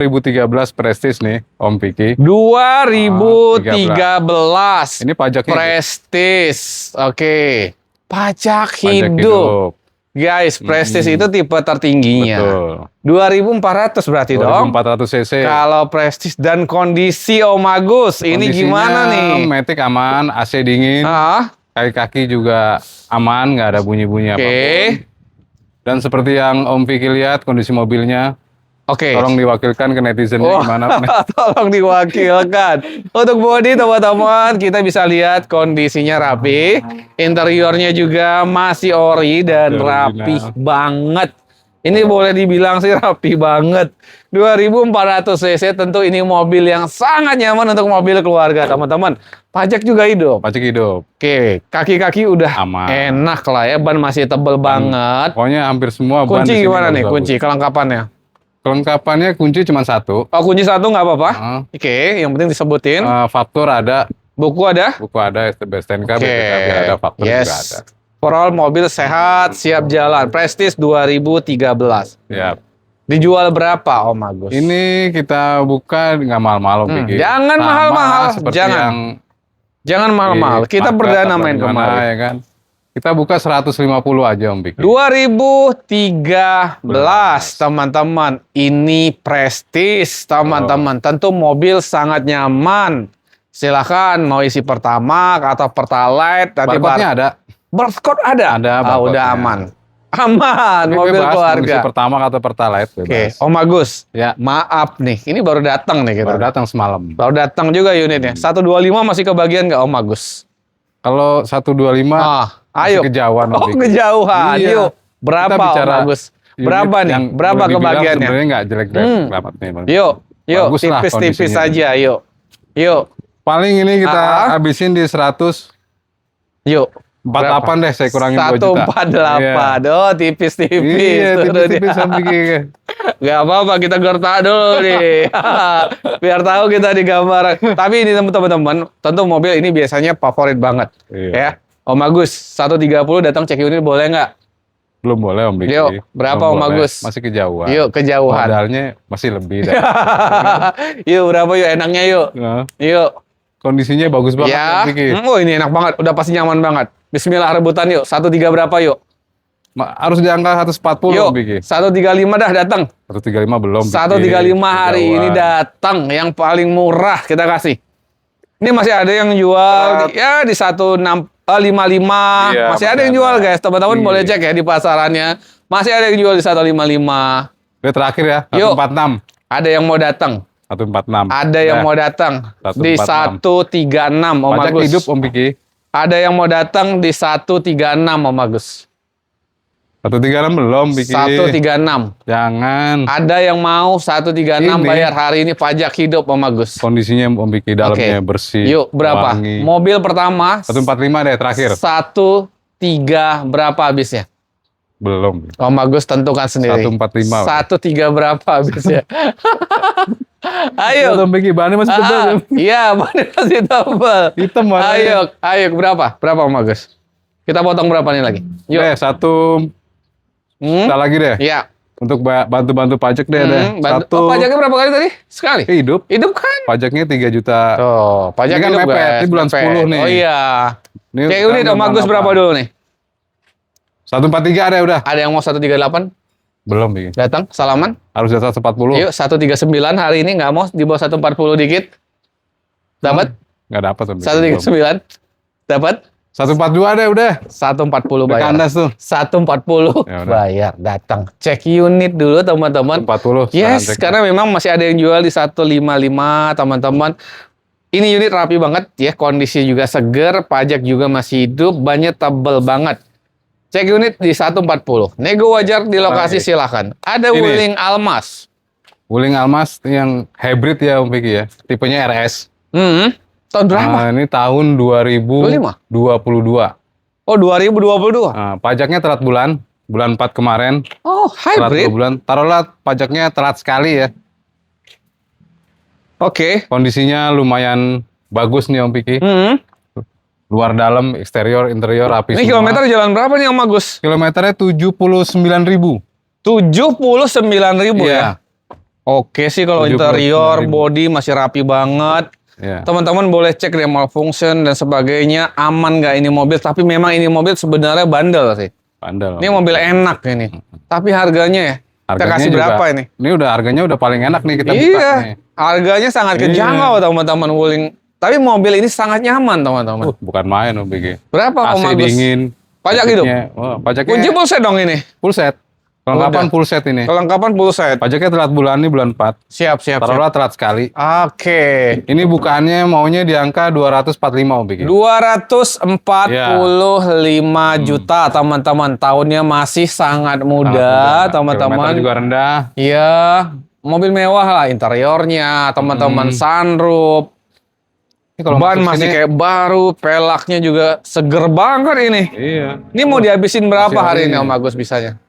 2013 Prestige nih, Om Piki. 2013. Ini pajaknya Prestige. Oke. Pajak hidup. Guys, Prestige itu tipe tertingginya. Betul. 2400 berarti dong. 2400 cc. Kalau Prestige dan kondisi Om Agus, ini gimana nih? Matic aman, AC dingin. Kaki-kaki juga aman, nggak ada bunyi-bunyi apapun. Dan seperti yang Om Piki lihat, kondisi mobilnya. Tolong diwakilkan ke netizen gimana? Tolong diwakilkan. Untuk bodi teman-teman, kita bisa lihat kondisinya rapi. Interiornya juga masih ori dan rapih banget. Ini boleh dibilang sih rapi banget. 2400 cc, tentu ini mobil yang sangat nyaman untuk mobil keluarga teman-teman. Pajak juga hidup. Pajak hidup. Oke, kaki-kaki udah aman. Enak lah ya, ban masih tebel banget. Pokoknya hampir semua ban. Kunci gimana nih? Kunci kelengkapannya? Kelengkapannya kunci cuma satu. Oh, kunci satu nggak apa-apa? Oke, yang penting disebutin. Faktur ada. Buku ada? Buku ada, STNK, BPKB ada, faktur juga ada. Overall mobil sehat, siap jalan. Prestige 2013. Siap. Dijual berapa, Om Agus? Ini kita buka nggak mahal-mahal, Om Piki. Jangan mahal-mahal. Jangan mahal-mahal. Kita perdana main kemarin. Ya kan? Kita buka 150 aja, Om Piki. 2013, teman-teman. Ini Prestige, teman-teman. Tentu mobil sangat nyaman. Silahkan mau isi Pertamax atau Pertalite. Barcode-nya ada. Barcode ada? Ada. Udah aman. Aman, mobil keluarga. Isi Pertamax atau Pertalite. Oke, Om Agus. Ya. Maaf nih, ini baru datang nih kita. Baru datang semalam. Baru datang juga unitnya. 125 masih kebagian nggak, Om Agus? Kalau 125, ayo. Kejauhan. Kejauhan. Iya. Yuk, berapa Om Agus? Berapa nih? Berapa kebagiannya? Sebenarnya nggak jelek-jelek banget nih, Bang. Yuk, tipis-tipis aja, yuk. Paling ini kita habisin di 100. Yuk. 48 deh, saya kurangin 2 juta. 148. Oh, tipis-tipis. Iya, tipis-tipis. Gak apa-apa, kita gertak dulu nih. Biar tahu kita di gambar. Tapi ini teman-teman, tentu mobil ini biasanya favorit banget. Ya, Om Agus, 130 datang cek unit boleh nggak? Belum boleh, Om Piki. Yuk, berapa Om Agus? Masih kejauhan. Yuk, kejauhan. Modalnya masih lebih. Yuk, berapa yuk enaknya yuk? Yuk. Kondisinya bagus banget, Om Piki. Oh, ini enak banget. Udah pasti nyaman banget. Bismillah, rebutan yuk. 13 berapa yuk? Harus di angka 140, yuk, Om Piki. 135 dah datang. 135 belum. 135 hari ini datang. Yang paling murah kita kasih. Ini masih ada yang jual ya di 155. Iya, masih ada yang jual, guys. Teman-teman boleh cek ya di pasarannya. Masih ada yang jual di 155. Ini terakhir ya, 146. Ada yang mau datang. 146. Ada yang mau datang di 136, Om Agus. Pajak hidup, Om Piki. Ada yang mau datang di 136, Om Agus. 136 belum, Piki. 136. Jangan. Ada yang mau 136 bayar hari ini pajak hidup, Om Agus. Kondisinya, Om Piki, dalamnya bersih. Yuk, berapa? Wangi. Mobil pertama 145 deh terakhir. 13 berapa habisnya? Belum. Om Agus tentukan sendiri. 145. 13 berapa habisnya? Ayo. Om Piki, bahannya masih tebal. Iya, bahannya masih tebal. Hitam warnanya. Ayo berapa? Berapa Om Agus? Kita potong berapa nih lagi? Yuk. Kita lagi deh. Iya. Untuk bantu-bantu pajak deh. Pajaknya berapa kali tadi? Sekali? Hidup. Hidup kan? Pajaknya 3 juta. Tuh, pajak ini kan hidup, mepet. guys. Ini bulan 10 nih. Oh iya. Cek unit Om Agus berapa dulu nih? 143 ada udah. Ada yang mau 138? Belum, Piki. Datang, salaman. Harus di atas 140. Yuk, 139 hari ini nggak mau di bawah 140 dikit. Dapat? Nggak dapat. 139. Dapat? 142 deh udah. 140 bayar. Kandas tuh. 140 bayar, datang. Cek unit dulu teman-teman. 140. Yes, karena memang masih ada yang jual di 155 teman-teman. Ini unit rapi banget ya, kondisi juga seger, pajak juga masih hidup, bannya tebel banget. Cek unit di 140. Nego wajar di lokasi silakan. Ada Wuling Almas. Wuling Almas yang hybrid ya Om Piki ya. Tipenya RS. Tahun berapa? Ini tahun 2022. Oh, 2022. Pajaknya telat bulan 4 kemarin. Oh, hybrid. Telat 2 bulan. Taruhlah pajaknya telat sekali ya. Oke. Kondisinya lumayan bagus nih Om Piki. Luar dalam, eksterior, interior rapi semua. Ini kilometer jalan berapa nih Om Agus? Kilometernya 79.000. 79.000 ya? Oke sih kalau 79.000. interior, body masih rapi banget. Ya, Teman-teman boleh cek deh malfunction dan sebagainya, aman nggak ini mobil. Tapi memang ini mobil sebenarnya bandel sih. bandel. Ini mobil enak ini. Tapi harganya ya, kita Harganya kasih juga, berapa ini? Ini udah harganya udah paling enak nih kita buka Iya, nih. harganya sangat kejangkau teman-teman Wuling. Tapi mobil ini sangat nyaman teman-teman. Bukan main Om Bigi. Berapa Om AC Agus? dingin. Pajak hidup? Wah, pajaknya Kunci full set dong ini. full set. Kelengkapan Udah. full set ini. Kelengkapan full set. Pajaknya telat bulan ini bulan 4. Siap. Taruhlah telat sekali. Oke. Ini bukaannya maunya di angka 245 Om Bigi. 245 juta teman-teman. Tahunnya masih sangat muda teman-teman. Kilometer juga rendah. Iya, mobil mewah lah interiornya, teman-teman sunroof. Ini kalau Ban masuk masih sini- kayak baru, pelaknya juga seger banget ini. Iya. Ini mau dihabisin berapa Masih hari hari ini ini. Om Agus bisanya?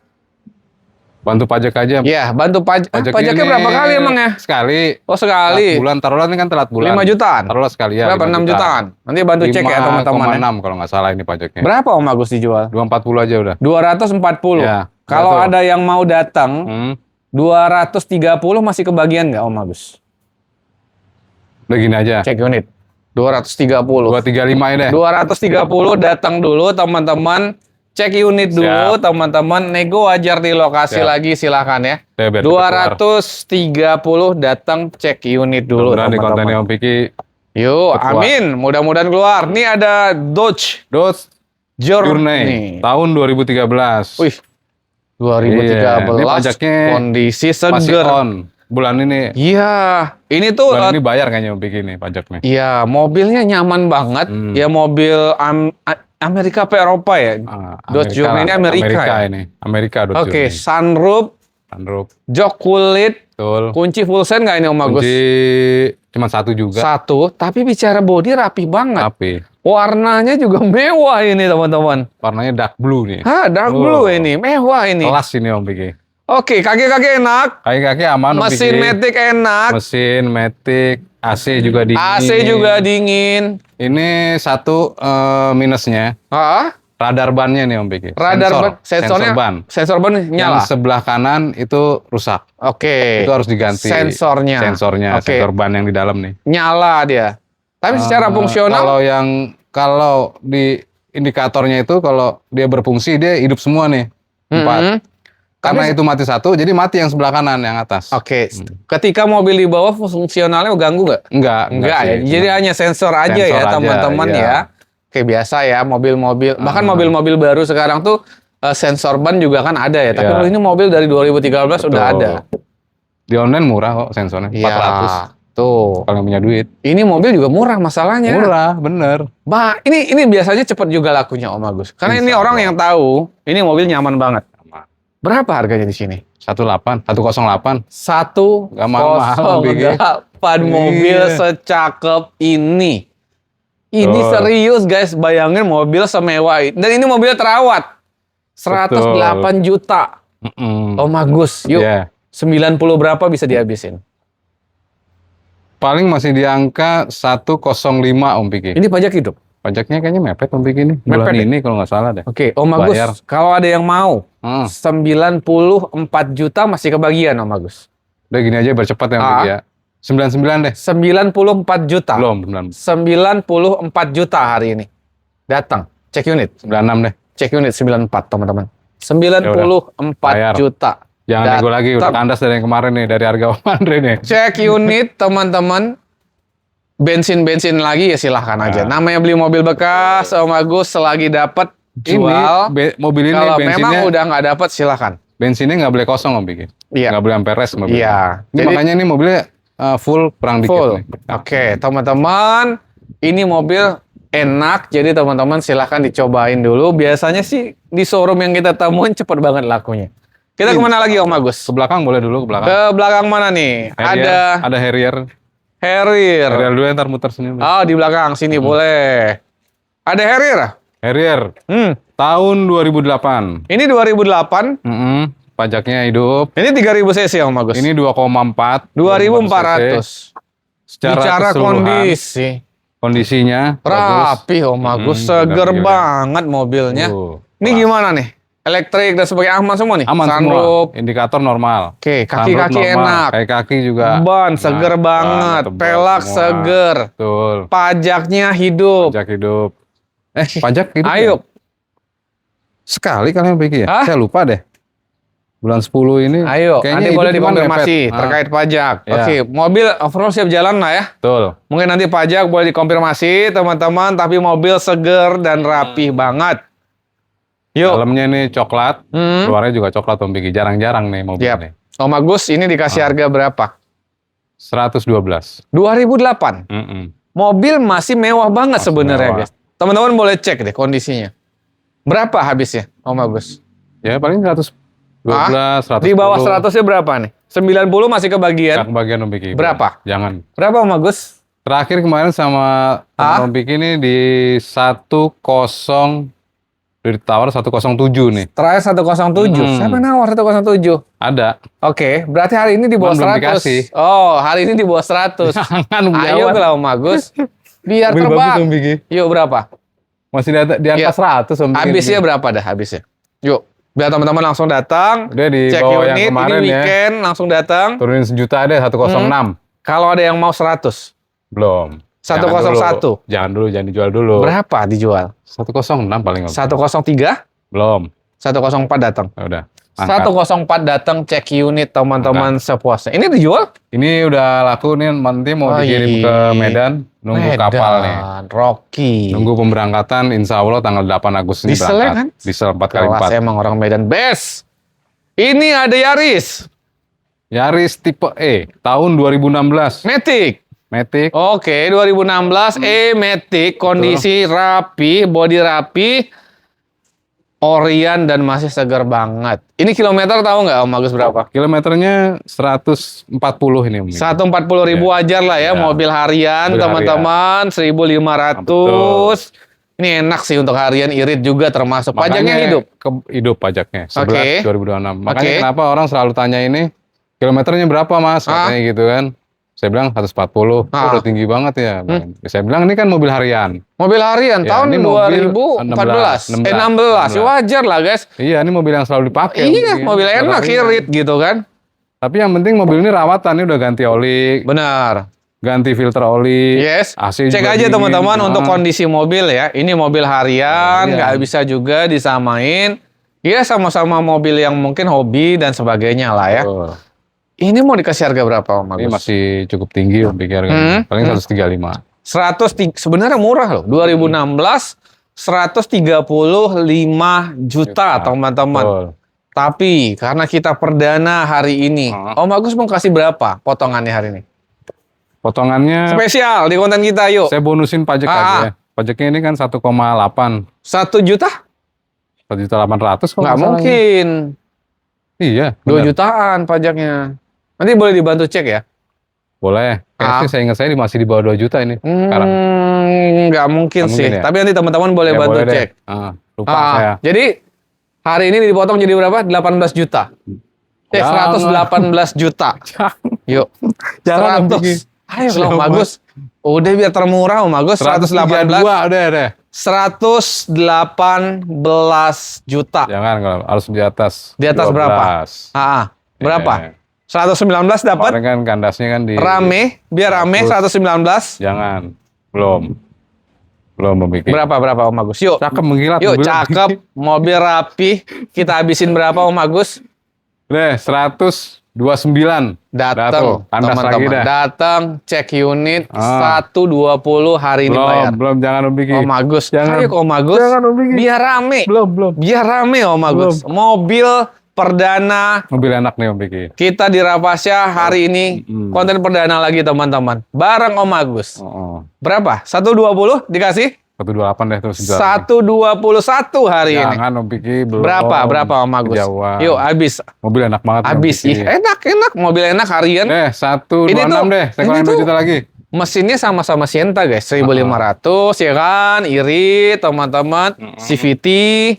Bantu pajak aja. Ya, bantu pajak. Pajaknya ini berapa kali emang ya? Sekali. Oh, sekali. Telat bulan, taruhlah ini kan telat bulan. 5 jutaan. Taruhlah sekali ya. Berapa? 6 jutaan. Nanti bantu cek ya teman-teman. 5,6 kalau nggak salah ini pajaknya. Berapa Om Agus dijual? 240 aja udah. 240. Ya, Kalau betul. ada yang mau datang, Hmm. 230 masih kebagian nggak Om Agus? Udah gini aja. Cek unit. 230. 235 ya deh. 230 datang dulu teman-teman. Cek unit dulu Siap. teman-teman. Nego wajar di lokasi Siap. lagi silahkan ya. Biar cepet keluar. 230 datang cek unit dulu Mudah-mudahan di kontennya teman-teman. Om Piki. Yuk, keluar. amin. Mudah-mudahan keluar. Ini ada Dodge Dodge Journey. Journey tahun 2013. Wih, 2013. Iya, ini pajaknya kondisi Masih seger. on. Bulan ini. Iya, ini tuh Bulan ini bayar kayaknya Om Piki nih pajaknya. iya, mobilnya nyaman banget. Ya mobil Amerika apa Eropa ya? Dodge Journey ini Amerika ya? ini. Amerika Dodge Oke, Journey. sunroof, Sunroof. jok kulit, Betul. kunci full set nggak ini Om Agus? Kunci cuma satu juga. Satu, tapi bicara body rapi banget. Tapi Warnanya juga mewah ini teman-teman. warnanya dark blue nih. Hah, dark blue ini, mewah ini. Kelas ini Om Piki. Oke, kaki-kaki enak, Kaki-kaki aman Om mesin Piki. matic enak, Mesin matic, AC juga dingin. AC juga dingin. Ini satu minusnya. Ah, Radar bannya nih Om Piki. radar sensornya, Sensor ban. sensor ban nyala. Yang sebelah kanan itu rusak. Oke. Itu harus diganti. Sensornya. Sensornya, Oke. sensor ban yang di dalam nih. Nyala dia. Tapi secara fungsional, Kalau di indikatornya itu kalau dia berfungsi dia hidup semua nih. 4. Karena Tapi- itu mati satu, jadi mati yang sebelah kanan yang atas. oke. Ketika mobil di bawah fungsionalnya ganggu nggak? Enggak Ya. sih. Jadi hanya sensor aja Sensor ya aja, teman-teman iya. ya. Kayak biasa ya mobil-mobil. Bahkan mobil-mobil baru sekarang tuh sensor ban juga kan ada ya. Tapi Iya. kalau ini mobil dari 2013 udah Betul. ada. Di online murah kok sensornya, 400. Iya. Tuh. Kalau nggak punya duit. Ini mobil juga murah masalahnya. Murah, bener. Ini biasanya cepat juga lakunya Om Agus. Karena ini Insya orang Allah. yang tahu, ini mobil nyaman banget. Berapa harganya di sini? 108. 108 Nggak mahal-mahal, Bigi. mobil Iya. secakep ini. Ini Betul. serius guys, bayangin mobil semewah ini. Dan ini mobil terawat. 108 juta. Om Agus, yuk. Iya. 90 berapa bisa dihabisin? Paling masih di angka 105 Om Piki. Ini pajak hidup. Pajaknya kayaknya mepet Om Piki nih. Bulan Mepet ya? ini kalau nggak salah deh. Oke, Om Agus, Bayar. kalau ada yang mau, Hmm. 94 juta masih kebagian Om Agus. Udah gini aja bercepat ya Om Piki ya. 99 deh. 94 juta. Belum. 94 juta hari ini. Datang, cek unit. 96 deh. Cek unit 94 teman-teman. 94 Bayar. juta. Jangan nego lagi, udah kandas dari yang kemarin nih, dari harga Om Andre nih. Cek unit teman-teman. Bensin lagi ya silahkan aja. Namanya beli mobil bekas, Om Agus selagi dapat jual. Mobil ini Kalau bensinnya, memang udah nggak dapat silahkan. bensinnya nggak boleh kosong Om Piki. Iya. Nggak boleh sampai res mobilnya. Iya. Ini Jadi- makanya ini mobilnya full perang dikit Full. nih. Oke, teman-teman, ini mobil enak. Jadi teman-teman silahkan dicobain dulu. Biasanya sih di showroom yang kita temuin cepet banget lakunya. Kita kemana lagi Om Agus? Ke belakang boleh dulu, ke belakang. Ke belakang mana nih? Harrier, ada Harrier. Harrier. Harrier dulu ntar muter sini. Oh, di belakang sini boleh. Ada Harrier? Harrier tahun 2008. Ini 2008. Pajaknya hidup. Ini 3000 cc Om Agus. Ini 2,4. 2400. Secara Bicara keseluruhan, kondisinya kondisinya bagus. rapi Om Agus, Mm, seger benar, banget mobilnya. Tuh, Ini kelas. gimana nih? elektrik dan sebagainya aman semua nih. Aman Sunroof. semua. Indikator normal. Oke, kaki-kaki Sunroof normal. enak. Kaki juga. Ban seger banget. tebal Pelak semua. seger. Betul. Pajaknya hidup. Pajak hidup. Pajak hidup. Ayo. Ya? Sekali kalian pikir ya? Hah? Saya lupa deh. Bulan 10 ini. Ayo, kayaknya nanti hidup boleh cuma dikonfirmasi mepet. terkait pajak. Ya. Oke, mobil overall siap jalan lah ya. Betul. Mungkin nanti pajak boleh dikonfirmasi teman-teman, tapi mobil seger dan rapih banget. Yuk. Dalamnya ini coklat, luarnya juga coklat Om Piki. Jarang-jarang nih mobil Yap. ini. Om Agus, ini dikasih harga berapa? 112. 2008. Mm-mm. Mobil masih mewah banget Masih sebenarnya, mewah. guys. Teman-teman boleh cek deh kondisinya. Berapa habisnya, Om Agus? Ya paling 112, 110. Di bawah 100-nya berapa nih? 90 masih kebagian. Nggak kebagian Om Piki. Berapa? Jangan. Berapa, Om Agus? Terakhir kemarin sama teman Om Piki ini di 10, ditawar 107 nih. Terakhir 107. Siapa yang nawar 107? Ada. Oke, berarti hari ini di bawah Belum 100. dikasih. Oh, hari ini di bawah 100. Jangan Ayo lah Om Agus. Biar Mobil bagus, terbang. Om Piki. Yuk, berapa? Masih di atas 100 Om Piki. Habisnya berapa dah habisnya? Yuk, biar teman-teman langsung datang. Udah di Cek bawah unit, yang kemarin ini ya. weekend, langsung datang. Turunin sejuta deh 106. Kalau ada yang mau 100. Belum. 101. Jangan dulu, jangan dijual dulu. Berapa dijual? 106 paling. 103? Belum. 104 datang. Ya udah. Angkat. 104 datang cek unit teman-teman sepuasnya. Ini dijual? Ini udah laku nih, nanti mau dikirim ke Medan, nunggu kapal nih. Rocky. Nunggu pemberangkatan, insya Allah tanggal 8 Agustus ini Diesel berangkat. kan? Diesel 4x4. Kelas emang orang Medan best. Ini ada Yaris. Yaris tipe E, tahun 2016. Matic. Matic. Oke, 2016 Matic, kondisi rapi, bodi rapi, Orion dan masih segar banget. Ini kilometer tahu nggak Om Agus berapa? Kilometernya 140 ini. Om. 140.000 wajar lah ya, mobil harian Mobil teman-teman, 1.500. Ini enak sih untuk harian, irit juga termasuk. Pajaknya hidup. Hidup pajaknya, 11 Oke. 2026. Makanya Oke. kenapa orang selalu tanya ini, kilometernya berapa Mas? Katanya gitu kan. Saya bilang 140, udah tinggi banget ya. Saya bilang ini kan mobil harian. Mobil harian Ya, tahun ini mobil 2014. 16. 16. Ya wajar lah guys. Iya, ini mobil yang selalu dipakai. Iya, mobil enak, irit gitu kan. Tapi yang penting mobil ini rawatan, ini udah ganti oli, Benar. ganti filter oli. Yes. AC Cek juga aja dingin. teman-teman untuk kondisi mobil ya. Ini mobil harian, nggak bisa juga disamain. Iya, sama-sama mobil yang mungkin hobi dan sebagainya lah ya. Betul. Ini mau dikasih harga berapa Om Agus? Ini masih cukup tinggi Om pikir kan. Paling 135. 100 sebenarnya murah loh. 2016 135 juta teman-teman. Betul. Tapi karena kita perdana hari ini, Om Agus mau kasih berapa potongannya hari ini? Potongannya Spesial di konten kita yuk. saya bonusin pajak aja ya. Pajaknya ini kan 1,8. 1 juta? 1.800.000 kok Nggak mungkin. Iya. 2 jutaan pajaknya. Nanti boleh dibantu cek ya? Boleh. Kayaknya saya ingat saya masih di bawah 2 juta ini sekarang. Nggak mungkin Nggak sih. mungkin ya? Tapi nanti teman-teman boleh Ya, bantu boleh deh. cek. Lupa saya. Jadi hari ini dipotong jadi berapa? 18 juta. 118 juta. Yuk. Jangan, Om 100. Ayo Om Agus. Udah biar termurah Om Agus. 118. 132 udah deh. 118 juta. Jangan kalau harus di atas. Di atas 12. berapa? Berapa? 119 dapat? Kemarin kan kandasnya kan di Rame, biar rame 119. Jangan. Belum memikir. Berapa Om Agus? Yuk. Cakep mengkilat. Yuk, mobilnya. cakep. Mobil rapi. Kita habisin berapa Om Agus? Deh, 129. Datang, Kandas lagi teman-teman. dah. Datang, cek unit 120 hari ini bayar. Belum jangan memikir. Om Agus. Jangan. Ayo Om Agus. Jangan, Om Biki. Biar rame. Belum. Biar rame Om Agus. Mobil perdana Mobil enak nih Om Biki. kita di Rapasya hari ini. Konten perdana lagi teman-teman. Bareng Om Agus. Berapa? 120 dikasih? 128 deh terus. 121 hari ini. Jangan Om Biki. Belum. Berapa Om Agus? Kejauhan. Yuk habis. Mobil enak banget. Om Habis. Biki. Ih, enak. Mobil enak harian. 126 Ini tuh- deh. Saya kurangin ini 2 tuh- juta lagi. Mesinnya sama-sama Sienta guys, 1.500 ya kan, irit teman-teman, CVT.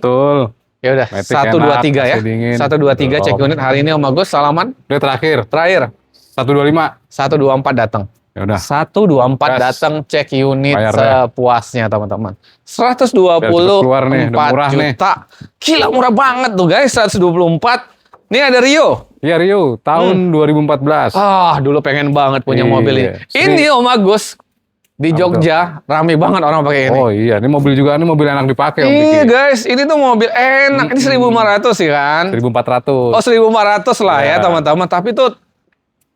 Betul. Ya udah, Matic 123 enak, ya. AC dingin. 123 cek Belum. unit hari ini Om Agus, salaman. Udah terakhir. Terakhir 125. 124 datang. Ya udah. 124 Gas. datang cek unit Bayar deh. sepuasnya teman-teman. Biar cepet keluar nih, udah 124 murah nih. juta. Gila murah banget tuh guys, 124. Ini ada Rio. Iya Rio, tahun 2014. Dulu pengen banget punya Iya. mobil ini. Ini Om Agus di Jogja rame banget orang pakai ini. Oh iya, ini mobil juga, ini mobil enak dipakai Om Iya Diki. guys, ini tuh mobil enak. Ini 1.500 sih kan? 1400. Oh 1.500 lah ya Iya. teman-teman. Tapi tuh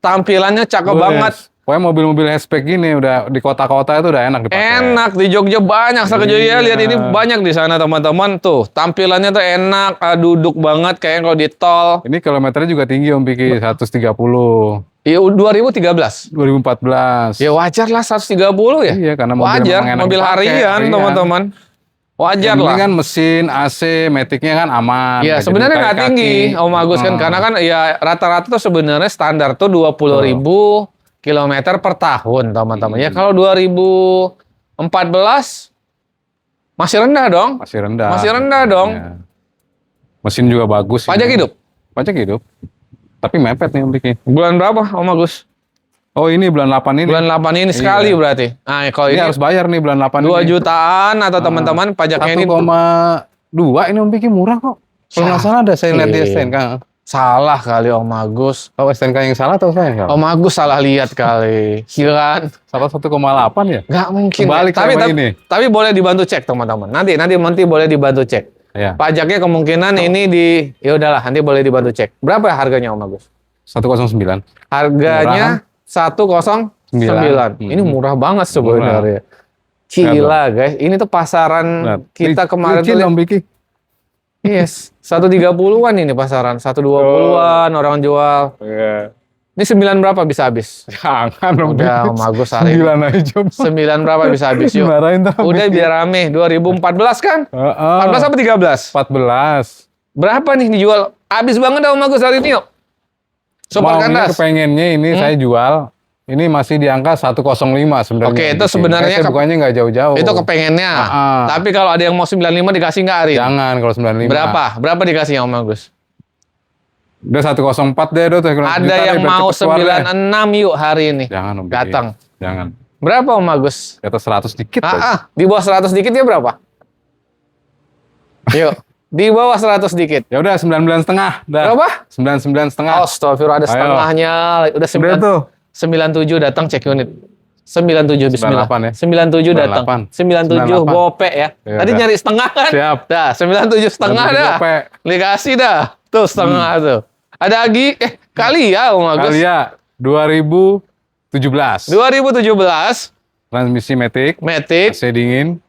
tampilannya cakep banget. Pokoknya mobil-mobil hatchback gini udah di kota-kota itu udah enak dipakai. Enak di Jogja banyak. Saya ke Jogja Iya. lihat ini banyak di sana teman-teman. Tuh tampilannya tuh enak, duduk banget kayak kalau di tol. Ini kilometernya juga tinggi Om Diki, 130. Iya 2013. 2014. Ya wajar lah 130 ya. Iya, karena mobil wajar, memang enak mobil dipakai, harian teman-teman. Wajar Yang lah. penting kan mesin, AC, maticnya kan aman. Ya nggak sebenarnya jadi nggak kaki. tinggi Om Agus kan, karena kan ya rata-rata tuh sebenarnya standar tuh 20.000 kilometer per tahun teman-teman. Ya kalau 2014 masih rendah dong. Masih rendah. Masih rendah dong. Ya. Mesin juga bagus. Pajak ini. hidup. Pajak hidup. Tapi mepet nih Om Diki. Bulan berapa Om Agus? Oh ini bulan 8 ini. Bulan 8 ini sekali berarti. Nah kalau Ini ini harus bayar nih bulan 8 2 ini. jutaan atau teman-teman pajaknya ini 1,2 ini Om Diki murah kok. Kalau nggak salah ada saya lihat di STNK. salah kali Om Agus. Oh STNK yang salah atau saya yang salah? Om Agus salah lihat kali. Gila. Salah 1,8 ya? Nggak mungkin. Kebalik tapi, sama ini. tapi boleh dibantu cek teman-teman. Nanti boleh dibantu cek. Iya. Pajaknya kemungkinan ini ya udahlah nanti boleh dibantu cek. Berapa harganya Om Agus? 109. Harganya 109. Ini murah banget sebenarnya. Gila guys, ini tuh pasaran kita kemarin tuh. Om Biki. Yes, 130-an ini pasaran, 120-an orang jual. Iya. Ini 9 berapa bisa habis? Jangan Om Udah Biki. Om Agus hari ini. 9 aja coba. 9 berapa bisa habis yuk? Dimarahin tuh. Udah biar rame, 2014 kan? 14 apa 13? 14. Berapa nih dijual? Habis banget dah Om Agus hari ini yuk. Super Maunya kandas. kepengennya ini saya jual. Ini masih di angka 105 sebenarnya. Oke, itu sebenarnya saya bukannya nggak jauh-jauh. Itu kepengennya. Tapi kalau ada yang mau 95 dikasih nggak Arin? Jangan kalau 95. Berapa? Berapa dikasih Om Agus? Udah 104 deh, Ada yang mau 96 yuk hari ini. Jangan Om. Datang. Jangan. Berapa Om Agus? Di atas 100 dikit aja. Di bawah 100 dikit ya berapa? Yuk, di bawah 100 dikit. Ya udah 99,5 dah. Berapa? 99,5. Astagfirullah, ada setengahnya. Udah 9. tuh. 97 datang cek unit. 97 bismillah. 98 ya? 97 datang. 97 gope ya. Ya Tadi udah. nyari setengah kan? Siap. Dah, 97 setengah 97 dah. gope. Dikasih dah. Tuh setengah tuh. Ada lagi kali ya Om Agus. Kali ya 2017. 2017 Transmisi Matic, Matic. AC dingin.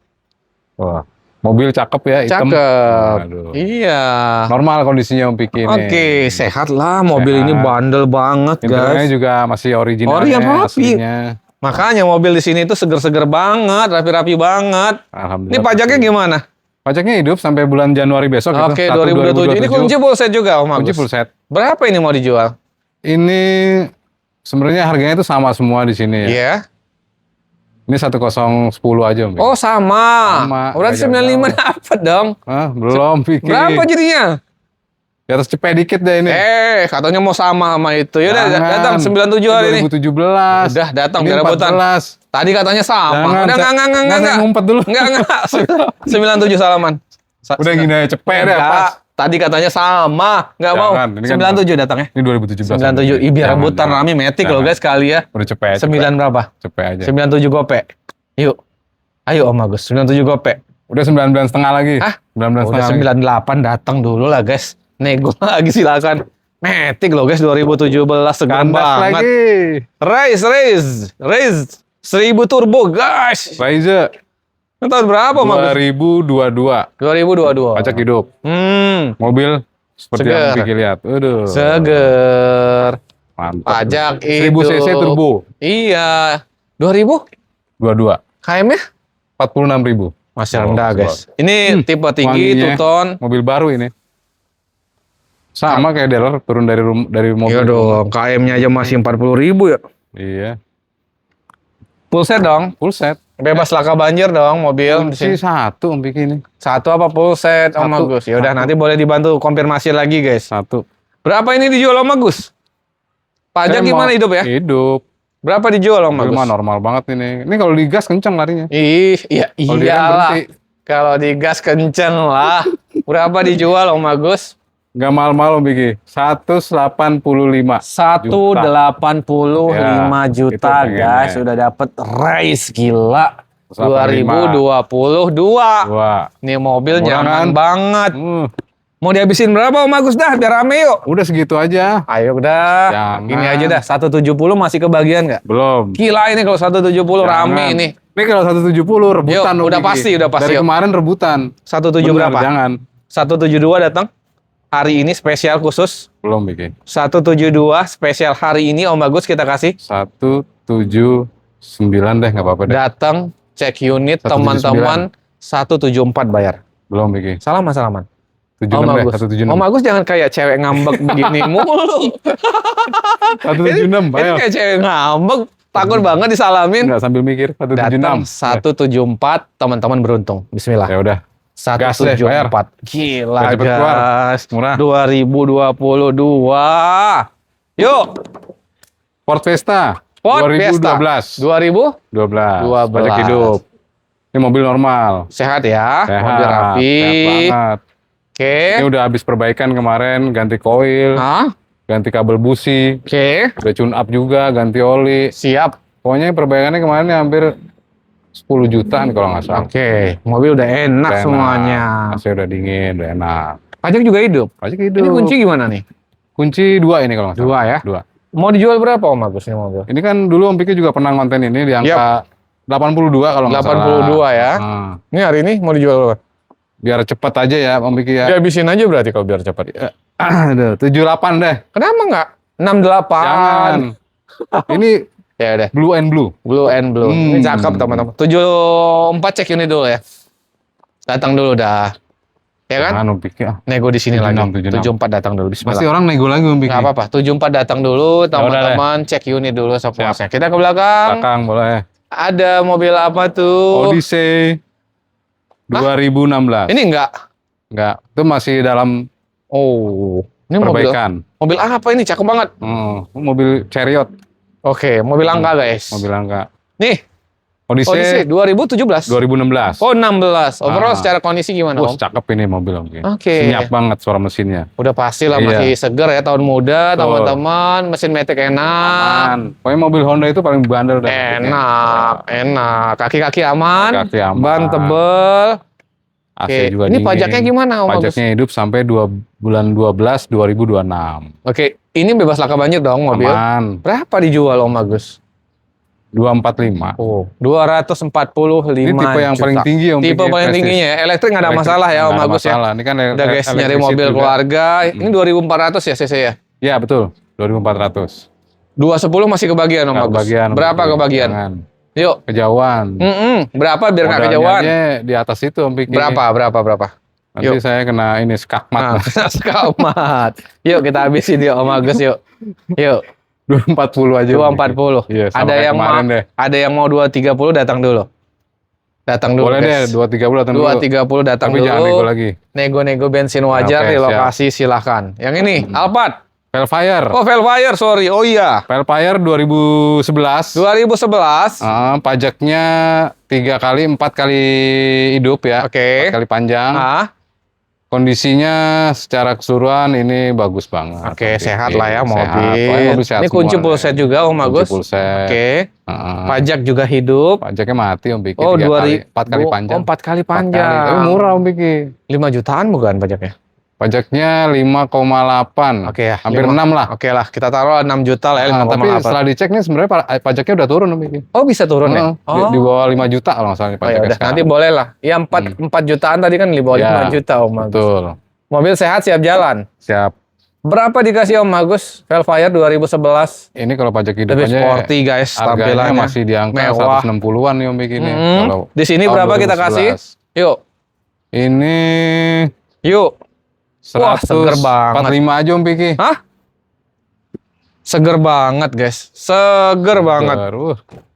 Wah, mobil cakep ya, hitam. Cakep. Aduh. Iya. Normal kondisinya Om Piki ini. Oke, sehat lah mobil ini Sehat. bandel banget Interiornya guys. juga masih original. Ori yang rapi. Aslinya. Makanya mobil di sini tuh seger-seger banget, rapi-rapi banget. Alhamdulillah. Ini pajaknya gimana? Pajaknya hidup sampai bulan Januari besok. Oke, 2027. Ini kunci full set juga Om Kunci Agus. full set. Berapa ini mau dijual? Ini sebenarnya harganya itu sama semua di sini ya. Iya. Ini 1010 aja Om. Oh, sama. Sama, Berarti nggak 95 dapat dong. Hah, belum Piki. Berapa jadinya? Di atas cepet dikit deh ini. Katanya mau sama itu. Yaudah Jangan. datang 97 hari ini. 2017. Udah datang Ini biar rebutan. 14. Tadi katanya sama. Jangan, Udah enggak. saya ngumpet dulu. Enggak. 97 salaman. Udah gini aja cepet deh pas. Tadi katanya sama. Enggak mau. Jangan, ini kan 97 datang ya. Ini 2017. 97. Biar rebutan rame Matic loh guys kali ya. Udah cepet. 9 berapa? Cepet aja. 97 gope. Yuk. Ayo Om Agus, 97 gope. Udah 19 setengah lagi. Hah? 19 Udah setengah lagi. 98 datang dulu lah guys. Nego lagi silakan. Matic loh guys 2017 seger Kandas banget. lagi. Race 1000 turbo guys. Raiza Ini tahun berapa Om Agus? 2022. 2022. Pajak hidup. Mobil seperti Seger. yang Vicky lihat. Aduh. Seger. Mantap. Pajak 1000 hidup. cc turbo. Iya. 2000? 22. KM-nya? 46.000. Masih rendah guys. Ini tipe tinggi, wanginya. two-ton. Mobil baru ini. Sama kayak dealer turun dari mobil. Iya dong, KM-nya aja masih 40.000 ya. Iya. Full set dong. Full set. Bebas laka banjir dong mobil di Kunci sini. satu Om Vicky ini. Satu apa full set Om Satu. Agus? Ya udah Satu. nanti boleh dibantu konfirmasi lagi guys. Satu. Berapa ini dijual Om Agus? Pajak Saya gimana mau- hidup ya? Hidup. Berapa dijual Om Mobil Agus? mah normal banget ini. Ini kalau digas kenceng larinya. Iya Kalau direm iyalah. berhenti. Kalau digas kenceng lah. Berapa dijual Om Agus? Nggak mahal-mahal Om Biki. 185 185 Ya, juta itu pengennya. guys, udah dapet race gila. 185. 2022. Wah. Ini mobil Murah nyaman kan? banget. Uh, Mau dihabisin berapa Om Agus dah biar rame yuk. udah segitu aja. Ayo udah. Jangan. Ini aja dah 170 masih kebagian nggak? Belum. Gila ini kalau 170 rame Jangan. ini. Ini kalau 170 rebutan. Yuk, Om udah Biki. pasti, udah pasti, Dari yuk. kemarin rebutan. 17 Bener, berapa? Jangan. 172 datang. Hari ini spesial khusus. Belum Biki. 172 spesial hari ini Om Agus kita kasih. 179 deh, nggak apa-apa deh. Datang cek unit 179. teman-teman 174 bayar. Belum Biki. Salaman. 76 Om deh, Agus. 176. Om Agus jangan kayak cewek ngambek begini mulu. 176, Ini ayo. kayak cewek ngambek. Takut banget disalamin. Enggak sambil mikir, 176. Datang 174 teman-teman beruntung. Bismillah. Ya udah. Gas deh, bayar. 174. Gila Biar cepet keluar. guys. Murah. 2022. Yuk. Ford Fiesta. Ford 2012. 2000 12. Pajak hidup. Ini mobil normal. sehat ya. Sehat. Mobil rapi. Sehat banget. Oke. Ini udah habis perbaikan kemarin, ganti koil, Hah? ganti kabel busi, Oke. udah tune up juga, ganti oli. Siap. Pokoknya perbaikannya kemarin hampir 10 jutaan kalau nggak salah. Oke. Mobil udah enak Udah semuanya. AC udah dingin, udah enak. Pajak juga hidup. Pajak hidup. Ini kunci gimana nih? Kunci 2 ini kalau nggak salah. 2 ya. 2. Mau dijual berapa Om Agus ini mobil? Ini kan dulu Om Piki juga pernah konten ini di angka 82 kalau nggak salah. 82 ya. Nah, Ini hari ini mau dijual berapa? biar cepat aja ya Om Piki ya. Dihabisin aja berarti kalau biar cepat. Aduh, 78 deh. Kenapa nggak 68? Jangan. Ini Ya udah. blue and blue. Blue and blue. Ini Hmm. cakep teman-teman. 74 cek unit dulu ya. Datang dulu dah. Ya kan? Jangan Om Piki. Nego di sini 76, lagi. 76. 74 datang dulu. Pasti Bismillah. orang nego lagi Om Piki. Nggak apa-apa. 74 datang dulu teman-teman. Cek unit dulu sepuasnya. Kita ke belakang. Belakang boleh. Ada mobil apa tuh? Odyssey 2016. Ini enggak. Enggak, itu masih dalam Oh. Ini mobil. perbaikan. Mobil apa ini? Cakep banget. Mobil Chariot, Oke, mobil angka guys. mobil angka. Nih, Odyssey Odyssey 2017. 2016. Oh, 16. Overall Ah. secara kondisi gimana, Wah, Om? cakep ini mobil Om. Oke. Senyap banget suara mesinnya. Udah pasti lah Iya. masih seger ya tahun muda, Betul. teman-teman. Mesin matic enak. Aman. Pokoknya mobil Honda itu paling bandel dah. Enak. Kaki-kaki aman. Kaki aman. Ban tebel. AC Oke. juga Ini dingin. pajaknya gimana, Om Agus? Pajaknya hidup sampai bulan 12 2026. Oke, ini bebas laka banjir dong mobil. Aman. Berapa dijual Om Agus? 245. Oh, 245 Ini tipe yang juta. paling tinggi Om. Tipe Piki, paling Prestige. tingginya ya. Elektrik nggak ada Elektrik masalah ya nggak Om ada Agus ya. masalah. Ini kan Udah guys nyari elektrik mobil juga. keluarga. Ini 2400 ya cc ya. Iya betul. 2400. 210 masih kebagian Om Nggak Agus. kebagian, Berapa Om Piki. kebagian? Jangan. Yuk. Kejauhan. Berapa biar nggak Modalnya kejauhan? aja di atas itu Om Piki. Berapa? Nanti Yuk. saya kena ini skakmat. Nah, skamat. Yuk kita habisin yuk Om Agus yuk. Yuk, 240 aja. Om Piki. 240. Iya, sama Ada kayak yang kemarin deh. ada yang mau 230 datang dulu. Datang dulu Boleh deh, guys. 230 datang dulu. 230 datang Tapi dulu. jangan nego lagi. Nego-nego bensin wajar Oke, di siap. lokasi silahkan. Yang ini Alphard. Velfire. Oh, Velfire, sorry. Oh iya. Velfire 2011. 2011. Pajaknya 3 kali, 4 kali hidup ya. Oke. 4 kali panjang. Ah, Kondisinya secara keseluruhan ini bagus banget. Oke, Om sehat Piki. lah ya Sehat. mobil. Pokoknya mobil sehat Ini kunci semua full deh. set juga Om Kunci Agus. full set. Oke. Heeh. Pajak juga hidup. Pajaknya mati Om Piki. Oh, 3 kali, 2000. 4 kali panjang. Oh, 4 kali 4 kali. panjang. Tapi murah Om Piki. 5 jutaan bukan pajaknya? Pajaknya 5,8. Oke ya. Hampir 5. 6 lah. Oke lah, kita taruh 6 juta lah ya, Nah, tapi 5,8. setelah dicek nih sebenarnya pajaknya udah turun Om Piki. Oh, bisa turun ya? Di bawah 5 juta kalau nggak salah Oh, ya pajaknya udah, sekarang. nanti boleh lah. Ya 4 jutaan tadi kan di bawah Ya, 5 juta Om Agus. Betul. Mobil sehat siap jalan. Siap. Berapa dikasih Om Agus? Velfire 2011. Ini kalau pajak Lebih hidupannya sporty guys harganya tampilannya. masih di angka Mewah. 160-an nih Om Piki nih. Mm-mm. Kalau Di sini tahun berapa kita kasih? 2011. Yuk, Ini yuk. Wah, seger banget. 145 aja Om Piki. Hah? Seger banget guys. Seger banget.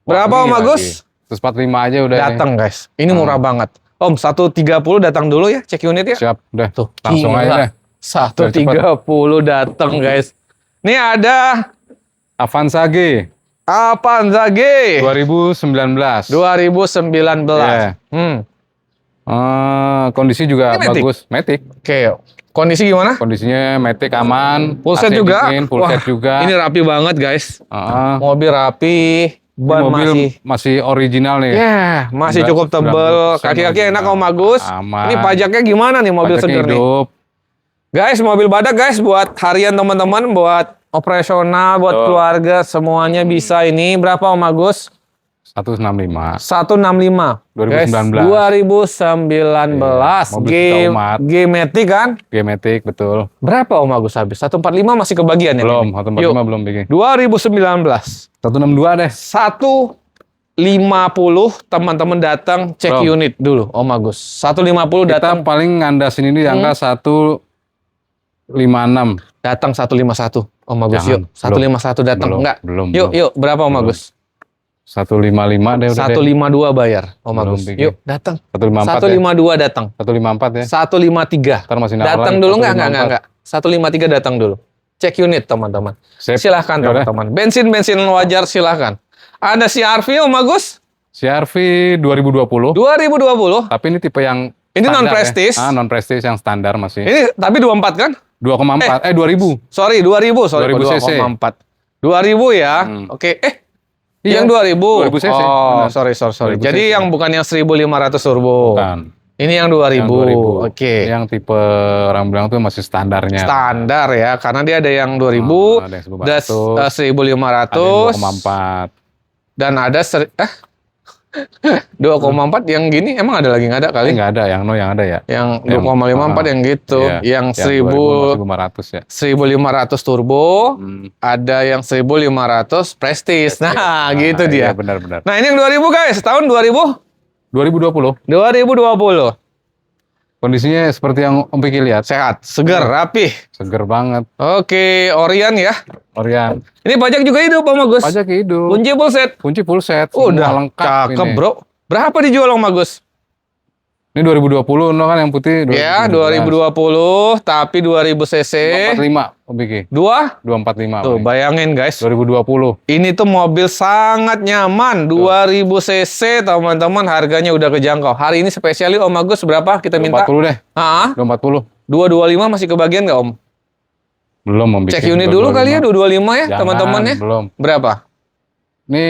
Berapa Om Agus? 145 aja udah. Datang guys. Ini murah banget. Om, 130 datang dulu ya, cek unit ya. Siap, udah. Tuh, Langsung gila. aja deh. 130 datang guys. Ini ada Avanza G Avanza G 2019. 2019. Yeah. Kondisi juga Ini Matic? bagus. Matic. Oke. Kondisi gimana? Kondisinya Matic aman. Full set AC juga. dingin, full set juga. Ini rapi banget guys. Heeh. Mobil rapi. Ban mobil masih original nih. Ya, masih Enggak, cukup tebel. 90% Kaki-kaki enak original. Om Agus. Aman. Ini pajaknya gimana nih mobil Pajaknya seger nih? hidup. Guys, mobil badak guys buat harian teman-teman, buat operasional, buat keluarga semuanya bisa ini. Berapa Om Agus? 165. 165. 2019. Guys, 2019. mobil G-Matic kan? G-Matic betul. Berapa Om Agus habis? 145 masih kebagian ya? Belum, Yuk. 145 belum bikin. 2019. 162 deh. 150 teman-teman datang cek Belum. unit dulu Om Agus. 150 Kita datang. paling ngandasin ini di angka 156. Datang 151 Om Agus. Jangan, Yuk, 151 datang. belum, Enggak. belum, Yuk, belum. yuk, berapa Om Belum. Agus? 155 deh udah. 152 bayar Om Belum Agus. bikin. Yuk, datang. 154 ya. 152 datang. 154 ya. 153. Ntar masih nawar Datang lagi, dulu 154. enggak. 153 datang dulu. Cek unit teman-teman. Sip. Silahkan Yaudah. teman-teman. Bensin wajar silahkan. Ada CR-V Om Agus. CR-V 2020. 2020. Tapi ini tipe yang Ini standar non-prestige. Ya. Non-prestige yang standar masih. Ini tapi 24 kan? 2,4. 2000. Sorry, 2000. Sorry, 2000 cc. 2,4. 2000 ya. Oke. Iya, Yang 2000. 2000 cc, Oh, benar. sorry. 2000 Jadi cc. yang bukan yang 1500 turbo. Bukan. Ini yang 2000. Oke. Yang tipe orang bilang tuh masih standarnya. Standar ya, karena dia ada yang 2000, ada yang 1.400, ada ada 1500, yang 2,4. dan ada 2,4 yang gini emang ada lagi nggak ada kali? Nggak ada, yang ada ya. Yang 2,54 yang gitu, Iya, yang 1500 ya. 1500 turbo, ada yang 1500 Prestige. Nah, gitu dia. Iya, benar-benar. Nah, ini yang 2000 guys, tahun 2000 2020. 2020. Kondisinya seperti yang Om Piki lihat. Sehat, segar, rapih. Seger banget. Oke, Orion ya. Orion. Ini pajak juga hidup Om Agus. Pajak hidup. Kunci full set. Kunci full set. Udah semua lengkap cakep ini. bro. Berapa dijual Om Agus? Ini 2020 no kan yang putih. Ya 2020 tapi 2000 cc. 245 Om Piki. 2? 245. Tuh bayangin guys. 2020. Ini tuh mobil sangat nyaman. 2000 cc teman-teman, harganya udah kejangkau. Hari ini spesialnya Om Agus berapa kita minta? 240 deh. Ah, 240. 225 masih kebagian nggak Om? Belum Om Piki. Cek unit dulu kali ya 225 ya Jangan, teman-teman ya. Belum. Berapa? Ini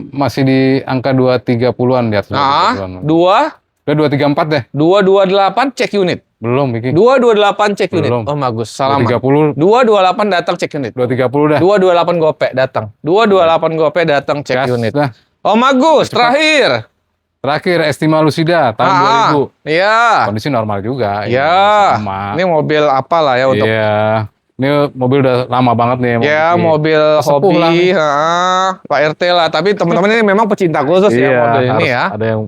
masih di angka 230-an di atas. Ah, 230-an. 2 Udah 234 deh. 228 cek unit. Belum Piki. 228 cek unit. Belum. Om Agus, salaman. 230. 228 datang cek unit. 230 dah. 228 gope datang. 228 gope datang cek Gas unit. dah. Om Agus, terakhir. Terakhir Estima Lucida tahun 2000. Iya. Kondisi normal juga. Iya. Sama. Ini mobil apa lah ya untuk Iya. Ini mobil udah lama banget nih. ya mobil Sepuh lah hobi, nih. Pak RT lah. Tapi teman-teman ini memang pecinta khusus ya mobil ini harus ya. Ada yang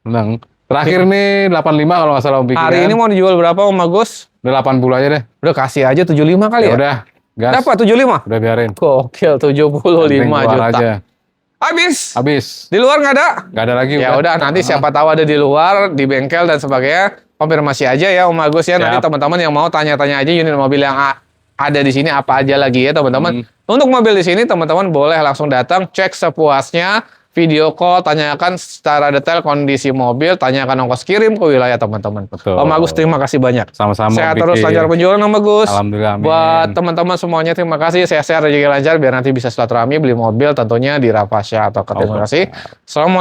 menang. Terakhir nih 85 kalau nggak salah Om Piki. Hari kan. ini mau dijual berapa Om Agus? Udah 80 aja deh. Udah kasih aja 75 kali ya? Udah. Gas. Dapat 75? Udah biarin. Gokil, 75 Penting keluar juta. aja. Habis. Habis. Di luar nggak ada? Nggak ada lagi. Ya udah nanti siapa tahu ada di luar, di bengkel dan sebagainya, konfirmasi aja ya Om Agus ya. Nanti Siap. teman-teman yang mau tanya-tanya aja unit mobil yang ada di sini apa aja lagi ya teman-teman. Untuk mobil di sini teman-teman boleh langsung datang, cek sepuasnya, video call, tanyakan secara detail kondisi mobil, tanyakan ongkos kirim ke wilayah teman-teman. Betul. Om Agus terima kasih banyak. Sama-sama. Sehat Om terus, Piki. lancar penjualan Om Agus. Alhamdulillah. Amin. Buat teman-teman semuanya terima kasih, sehat-sehat rezeki lancar biar nanti bisa silaturahmi beli mobil tentunya di Rafasya atau Ketimur Kasih. Assalamualaikum.